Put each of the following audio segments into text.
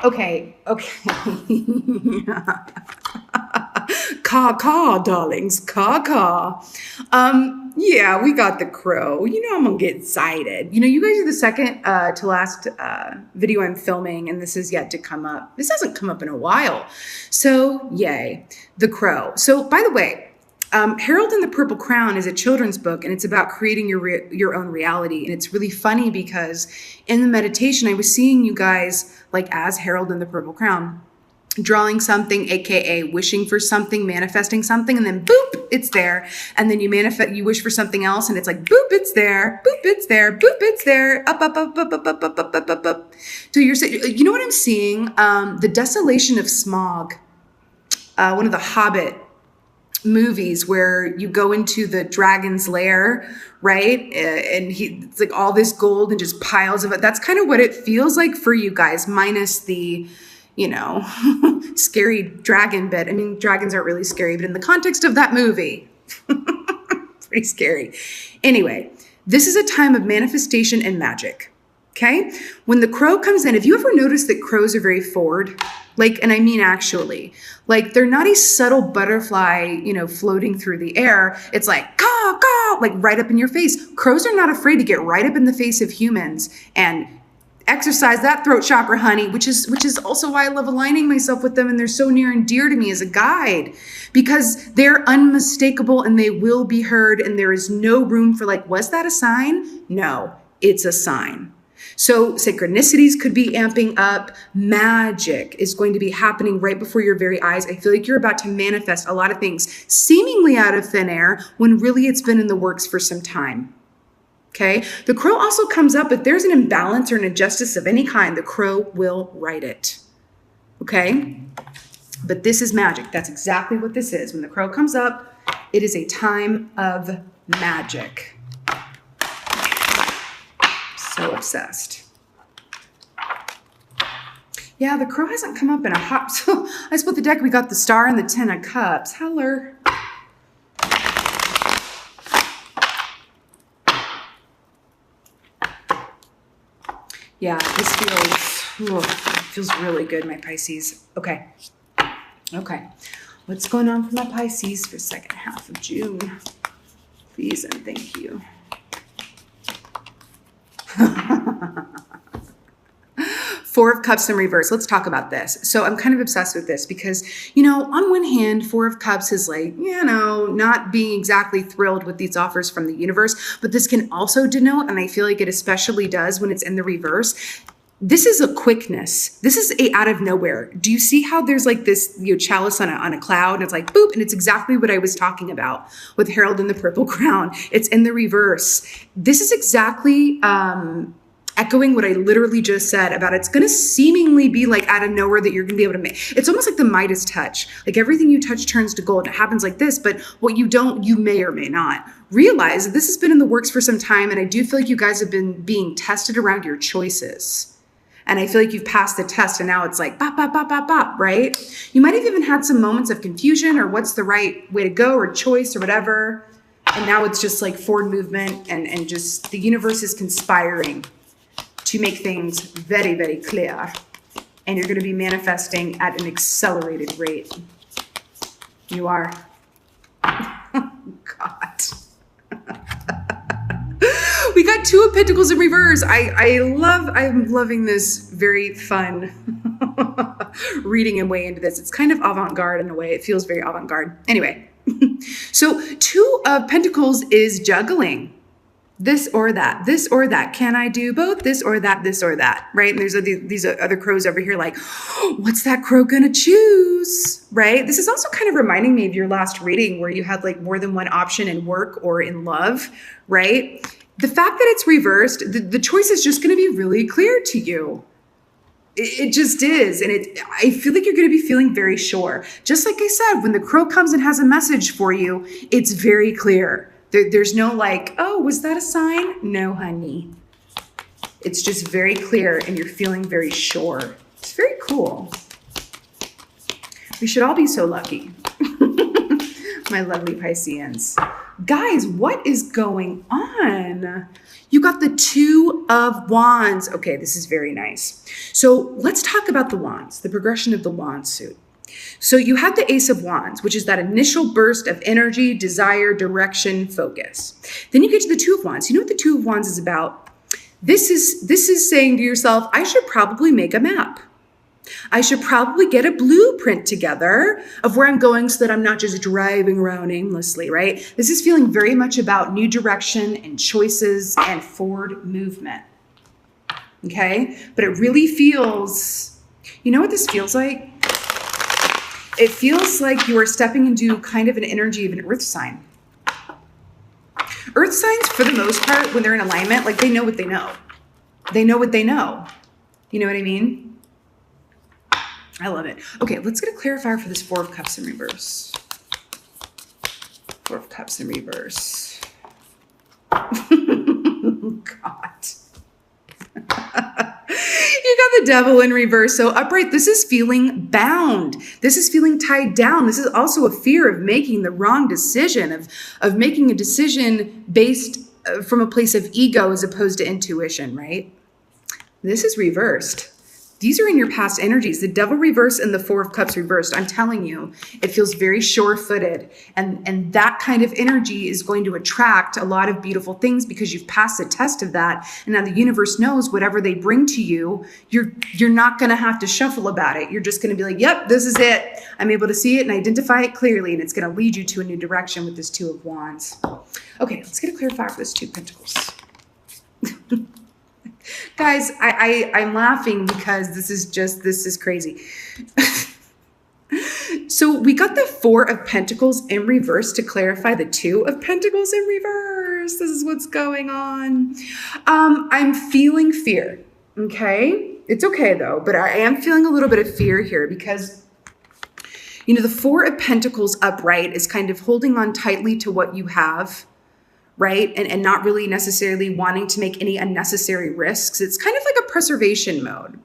Okay. Caw, darlings, caw. Yeah, we got the crow. You know I'm gonna get excited. You know, you guys are the second to last video I'm filming, and this is yet to come up. This hasn't come up in a while. So, yay, the crow. So, by the way, Harold and the Purple Crown is a children's book, and it's about creating your own reality. And it's really funny because in the meditation, I was seeing you guys like as Harold and the Purple Crown, drawing something, aka wishing for something, manifesting something, and then boop, it's there. And then you wish for something else, and it's like boop, it's there, boop, it's there, boop, it's there, up. So you know what I'm seeing? The Desolation of Smog, one of the Hobbit movies where you go into the dragon's lair, right? And it's like all this gold and just piles of it. That's kind of what it feels like for you guys, minus the, you know, scary dragon bit. I mean, dragons aren't really scary, but in the context of that movie, pretty scary. Anyway, this is a time of manifestation and magic. Okay. When the crow comes in, have you ever noticed that crows are very forward? Like, and I mean, actually, like they're not a subtle butterfly, you know, floating through the air. It's like, caw, caw, like right up in your face. Crows are not afraid to get right up in the face of humans and exercise that throat chakra, honey, which is also why I love aligning myself with them. And they're so near and dear to me as a guide because they're unmistakable and they will be heard. And there is no room for like, was that a sign? No, it's a sign. So synchronicities could be amping up. Magic is going to be happening right before your very eyes. I feel like you're about to manifest a lot of things seemingly out of thin air when really it's been in the works for some time. Okay. The crow also comes up. If there's an imbalance or an injustice of any kind, the crow will right it. Okay. But this is magic. That's exactly what this is. When the crow comes up, it is a time of magic. So obsessed. Yeah, the crow hasn't come up in a hot. So I split the deck. We got the star and the 10 of cups. Heller. Yeah, this feels really good, my Pisces. Okay. What's going on for my Pisces for second half of June? Please and thank you. Four of Cups in reverse. Let's talk about this. So I'm kind of obsessed with this because, you know, on one hand, Four of Cups is like, you know, not being exactly thrilled with these offers from the universe, but this can also denote, and I feel like it especially does when it's in the reverse, this is a quickness. This is a out of nowhere. Do you see how there's like this, you know, chalice on a cloud and it's like boop, and it's exactly what I was talking about with Harold and the Purple Crown. It's in the reverse. This is exactly echoing what I literally just said about it's going to seemingly be like out of nowhere that you're going to be able to make. It's almost like the Midas touch. Like everything you touch turns to gold. It happens like this, but what you don't, you may or may not realize. This has been in the works for some time, and I do feel like you guys have been being tested around your choices. And I feel like you've passed the test, and now it's like bop, bop, bop, bop, bop, right? You might have even had some moments of confusion or what's the right way to go or choice or whatever. And now it's just like forward movement and just the universe is conspiring to make things very, very clear. And you're going to be manifesting at an accelerated rate. You are. God. We got Two of Pentacles in reverse. I'm loving this very fun reading and way into this. It's kind of avant-garde in a way. It feels very avant-garde. Anyway, so Two of Pentacles is juggling. This or that, this or that. Can I do both? This or that, right? And there's these other crows over here like, oh, what's that crow gonna choose, right? This is also kind of reminding me of your last reading where you had like more than one option in work or in love, right? The fact that it's reversed, the choice is just gonna be really clear to you. It just is. And I feel like you're going to be feeling very sure. Just like I said, when the crow comes and has a message for you, it's very clear. There's no like, oh, was that a sign? No, honey. It's just very clear and you're feeling very sure. It's very cool. We should all be so lucky. My lovely Pisceans. Guys, what is going on? You got the Two of Wands. Okay, this is very nice. So let's talk about the wands, the progression of the wand suit. So you have the Ace of Wands, which is that initial burst of energy, desire, direction, focus. Then you get to the Two of Wands. You know what the Two of Wands is about? This is saying to yourself, I should probably make a map. I should probably get a blueprint together of where I'm going so that I'm not just driving around aimlessly, right? This is feeling very much about new direction and choices and forward movement. Okay? But it really feels, you know what this feels like? It feels like you are stepping into kind of an energy of an earth sign. Earth signs, for the most part, when they're in alignment, like they know what they know. They know what they know. You know what I mean? I love it. Okay, let's get a clarifier for this Four of Cups in reverse. Four of Cups in reverse. God. You got the Devil in reverse. So upright, this is feeling bound. This is feeling tied down. This is also a fear of making the wrong decision, of making a decision based from a place of ego as opposed to intuition, right? This is reversed. These are in your past energies. The Devil reversed and the Four of Cups reversed. I'm telling you, it feels very sure-footed. And that kind of energy is going to attract a lot of beautiful things because you've passed the test of that. And now the universe knows whatever they bring to you, you're not going to have to shuffle about it. You're just going to be like, yep, this is it. I'm able to see it and identify it clearly. And it's going to lead you to a new direction with this Two of Wands. Okay, let's get a clarifier for this Two of Pentacles. Guys, I'm laughing because this is crazy. So we got the Four of Pentacles in reverse to clarify the Two of Pentacles in reverse. This is what's going on. I'm feeling fear, okay? It's okay though, but I am feeling a little bit of fear here because, you know, the Four of Pentacles upright is kind of holding on tightly to what you have, right? And not really necessarily wanting to make any unnecessary risks. It's kind of like a preservation mode,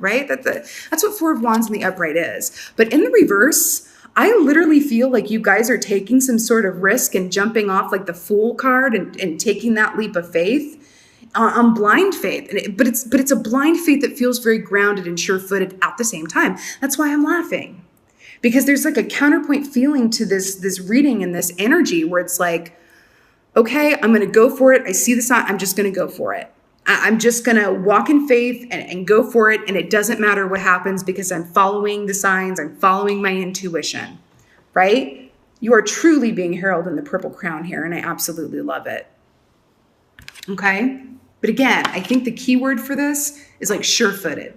right? That's what Four of Wands in the upright is. But in the reverse, I literally feel like you guys are taking some sort of risk and jumping off like the Fool card and taking that leap of faith on blind faith. But it's a blind faith that feels very grounded and sure-footed at the same time. That's why I'm laughing. Because there's like a counterpoint feeling to this reading and this energy where it's like, okay, I'm going to go for it. I see the sign. I'm just going to go for it. I'm just going to walk in faith and go for it. And it doesn't matter what happens because I'm following the signs. I'm following my intuition, right? You are truly being heralded in the purple crown here. And I absolutely love it. Okay. But again, I think the key word for this is like sure-footed.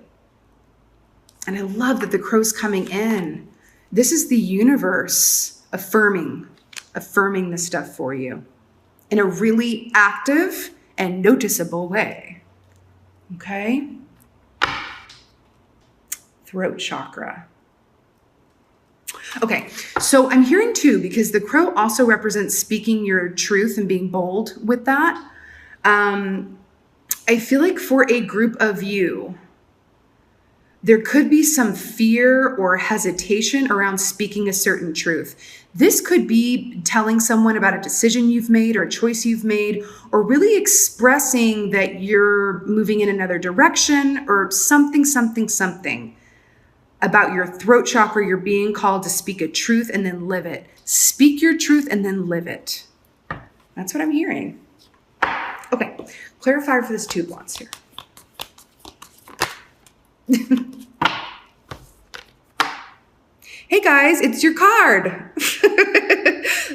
And I love that the crow's coming in. This is the universe affirming this stuff for you in a really active and noticeable way. Okay? Throat chakra. Okay, so I'm hearing too, because the crow also represents speaking your truth and being bold with that. I feel like for a group of you, there could be some fear or hesitation around speaking a certain truth. This could be telling someone about a decision you've made or a choice you've made, or really expressing that you're moving in another direction or something about your throat chakra. You're being called to speak a truth and then live it. Speak your truth and then live it. That's what I'm hearing. Okay, clarifier for this Two of Wands here. Hey guys, it's your card.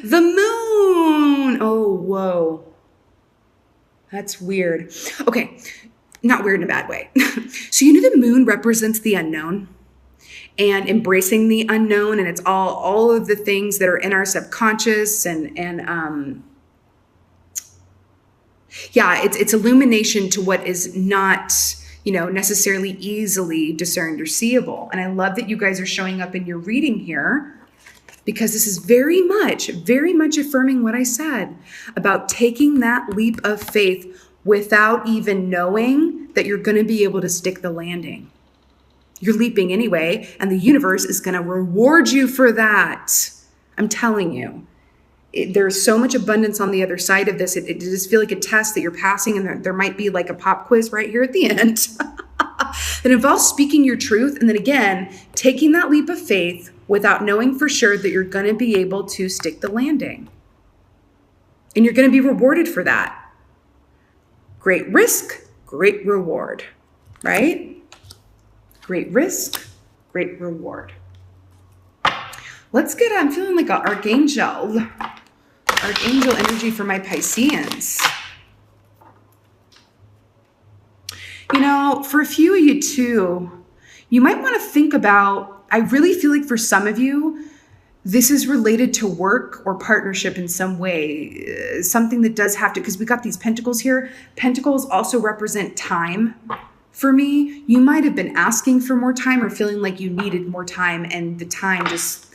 The moon. Oh, whoa. That's weird. Okay, not weird in a bad way. So you know the moon represents the unknown and embracing the unknown, and it's all of the things that are in our subconscious and yeah, it's illumination to what is not, you know, necessarily easily discerned or seeable. And I love that you guys are showing up in your reading here, because this is very much affirming what I said about taking that leap of faith without even knowing that you're going to be able to stick the landing. You're leaping anyway, and the universe is going to reward you for that. I'm telling you. There's so much abundance on the other side of this. It does feel like a test that you're passing, and there might be like a pop quiz right here at the end. It involves speaking your truth, and then again, taking that leap of faith without knowing for sure that you're going to be able to stick the landing. And you're going to be rewarded for that. Great risk, great reward, right? Great risk, great reward. Let's get, I'm feeling like an archangel energy for my Pisceans. You know, for a few of you too, you might want to think about, I really feel like for some of you, this is related to work or partnership in some way, something that does have to, because we got these pentacles here. Pentacles also represent time. For me, you might have been asking for more time or feeling like you needed more time, and the time just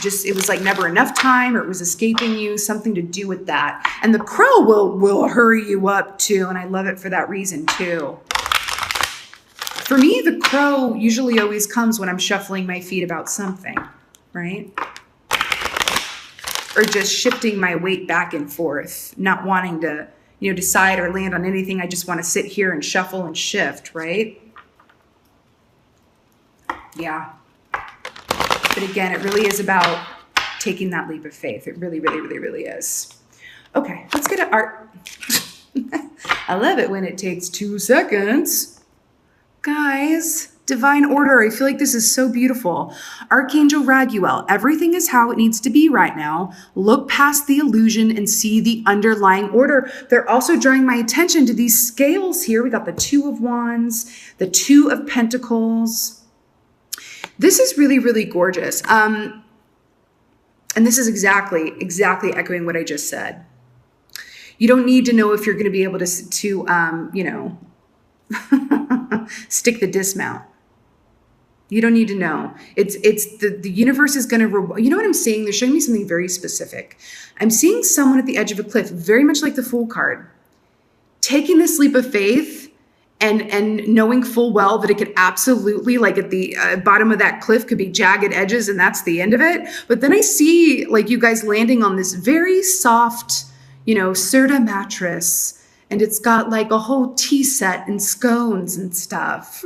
it was like never enough time, or it was escaping you, something to do with that. And the crow will hurry you up too, and I love it for that reason too. For me, the crow usually always comes when I'm shuffling my feet about something, right? Or just shifting my weight back and forth, not wanting to, you know, decide or land on anything. I just want to sit here and shuffle and shift, right? Yeah. But again, it really is about taking that leap of faith. It really, really, really, really is. Okay, let's get to art. I love it when it takes 2 seconds. Guys, divine order. I feel like this is so beautiful. Archangel Raguel. Everything is how it needs to be right now. Look past the illusion and see the underlying order. They're also drawing my attention to these scales here. We got the 2 of Wands, the 2 of Pentacles. This is really, really gorgeous. And this is exactly echoing what I just said. You don't need to know if you're going to be able to you know, stick the dismount. You don't need to know. It's the universe is going to, you know what I'm saying? They're showing me something very specific. I'm seeing someone at the edge of a cliff, very much like the Fool card, taking this leap of faith and knowing full well that it could absolutely, like at the bottom of that cliff could be jagged edges and that's the end of it. But then I see like you guys landing on this very soft, you know, Serta mattress, and it's got like a whole tea set and scones and stuff.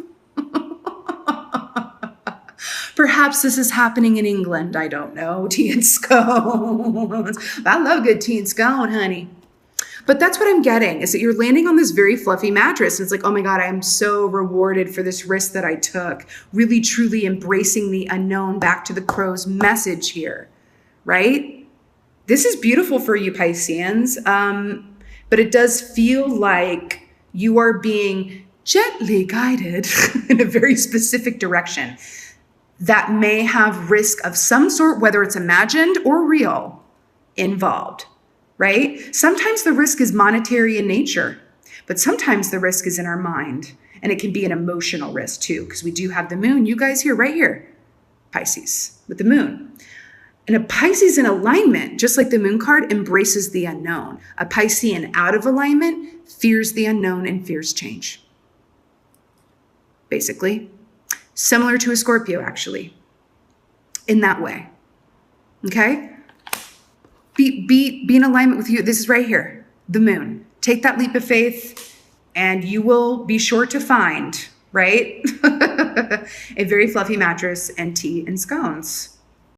Perhaps this is happening in England. I don't know. Tea and scones. I love good tea and scone, honey. But that's what I'm getting, is that you're landing on this very fluffy mattress. And it's like, oh my God, I am so rewarded for this risk that I took. Really, truly embracing the unknown, back to the crow's message here, right? This is beautiful for you, Pisceans. But it does feel like you are being gently guided in a very specific direction that may have risk of some sort, whether it's imagined or real, involved. Right? Sometimes the risk is monetary in nature, but sometimes the risk is in our mind, and it can be an emotional risk too, because we do have the moon. You guys here, right here, Pisces with the moon. And a Pisces in alignment, just like the moon card, embraces the unknown. A Piscean out of alignment fears the unknown and fears change. Basically, similar to a Scorpio, actually, in that way. Okay? Be in alignment with you. This is right here, the moon. Take that leap of faith and you will be sure to find, right? A very fluffy mattress and tea and scones.